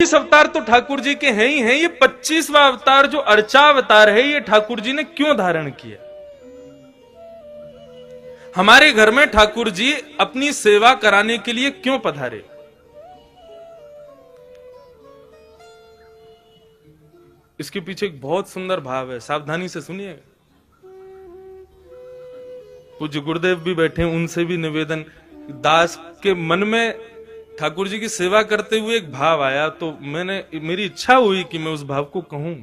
24 अवतार तो ठाकुर जी के हैं ही हैं, ये 25वां अवतार जो अर्चा अवतार है ये ठाकुर जी ने क्यों धारण किया? हमारे घर में ठाकुर जी अपनी सेवा कराने के लिए क्यों पधारे? इसके पीछे एक बहुत सुंदर भाव है, सावधानी से सुनिएगा। पूज्य गुरुदेव भी बैठे, उनसे भी निवेदन। दास के मन में ठाकुर जी की सेवा करते हुए एक भाव आया, तो मेरी इच्छा हुई कि मैं उस भाव को कहूं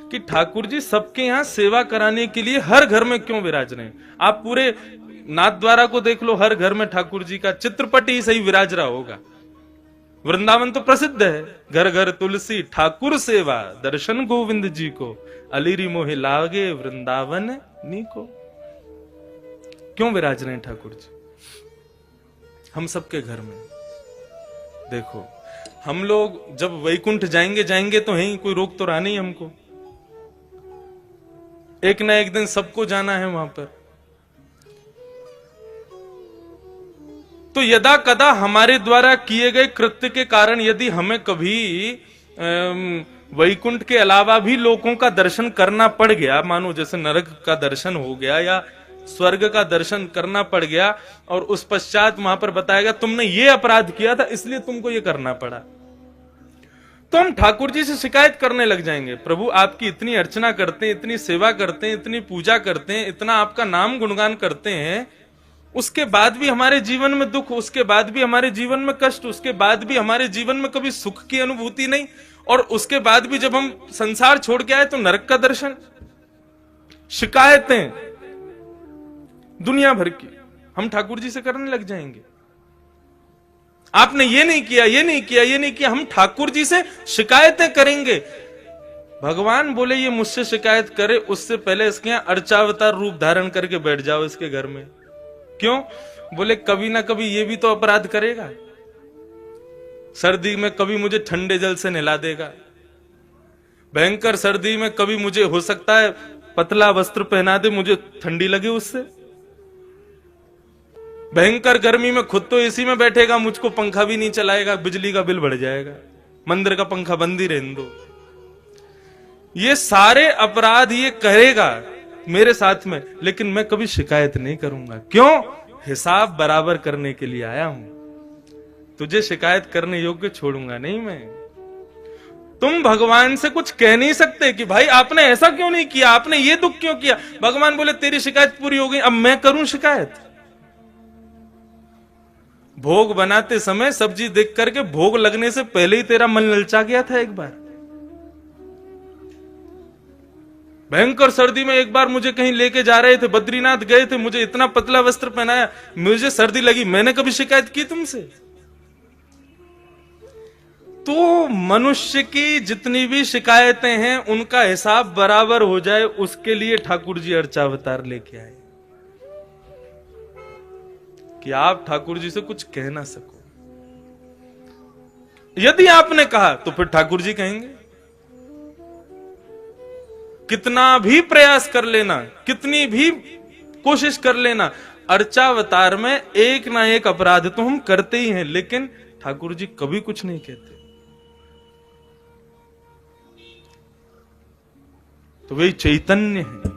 कि ठाकुर जी सबके यहां सेवा कराने के लिए हर घर में क्यों विराज रहे हैं? आप पूरे नाथ द्वारा को देख लो, हर घर में ठाकुर जी का चित्रपट ही सही विराज रहा होगा। वृंदावन तो प्रसिद्ध है, घर घर तुलसी ठाकुर सेवा, दर्शन गोविंद जी को, अलीरी मोहे लागे वृंदावन नी को। क्यों विराज रहे हैं ठाकुर जी हम सबके घर में? देखो, हम लोग जब वैकुंठ जाएंगे तो है, कोई रोक तो रहा नहीं हमको। एक ना एक दिन सबको जाना है वहां पर। तो यदा कदा हमारे द्वारा किए गए कृत्य के कारण यदि हमें कभी वैकुंठ के अलावा भी लोगों का दर्शन करना पड़ गया, मानो जैसे नरक का दर्शन हो गया या स्वर्ग का दर्शन करना पड़ गया, और उस पश्चात वहां पर बताया गया तुमने ये अपराध किया था इसलिए तुमको ये करना पड़ा, तो हम ठाकुर जी से शिकायत करने लग जाएंगे। प्रभु आपकी इतनी अर्चना करते हैं, इतनी सेवा करते हैं, इतनी पूजा करते हैं, इतना आपका नाम गुणगान करते हैं, उसके बाद भी हमारे जीवन में दुख, उसके बाद भी हमारे जीवन में कष्ट, उसके बाद भी हमारे जीवन में कभी सुख की अनुभूति नहीं, और उसके बाद भी जब हम संसार छोड़ के आए तो नरक का दर्शन। शिकायतें दुनिया भर की हम ठाकुर जी से करने लग जाएंगे। आपने ये नहीं किया, ये नहीं किया, ये नहीं किया, हम ठाकुर जी से शिकायतें करेंगे। भगवान बोले ये मुझसे शिकायत करे उससे पहले इसके यहां अर्चावतार रूप धारण करके बैठ जाओ इसके घर में। क्यों? बोले कभी ना कभी ये भी तो अपराध करेगा, सर्दी में कभी मुझे ठंडे जल से नहला देगा, भयंकर सर्दी में कभी मुझे हो सकता है पतला वस्त्र पहना दे, मुझे ठंडी लगे उससे, भयंकर गर्मी में खुद तो एसी में बैठेगा, मुझको पंखा भी नहीं चलाएगा, बिजली का बिल बढ़ जाएगा, मंदिर का पंखा बंद ही रहने दो। ये सारे अपराध ये करेगा मेरे साथ में, लेकिन मैं कभी शिकायत नहीं करूंगा। क्यों? हिसाब बराबर करने के लिए आया हूं, तुझे शिकायत करने योग्य छोड़ूंगा नहीं मैं। तुम भगवान से कुछ कह नहीं सकते कि भाई आपने ऐसा क्यों नहीं किया, आपने ये दुख क्यों किया। भगवान बोले तेरी शिकायत पूरी हो गई, अब मैं करूं शिकायत? भोग बनाते समय सब्जी देख करके भोग लगने से पहले ही तेरा मन ललचा गया था। एक बार भयंकर सर्दी में एक बार मुझे कहीं लेके जा रहे थे, बद्रीनाथ गए थे, मुझे इतना पतला वस्त्र पहनाया, मुझे सर्दी लगी, मैंने कभी शिकायत की तुमसे? तो मनुष्य की जितनी भी शिकायतें हैं उनका हिसाब बराबर हो जाए, उसके लिए ठाकुर जी अर्चावतार लेके आए कि आप ठाकुर जी से कुछ कह ना सको। यदि आपने कहा तो फिर ठाकुर जी कहेंगे। कितना भी प्रयास कर लेना, कितनी भी कोशिश कर लेना, अर्चावतार में एक ना एक अपराध तो हम करते ही हैं, लेकिन ठाकुर जी कभी कुछ नहीं कहते। तो वही चैतन्य है,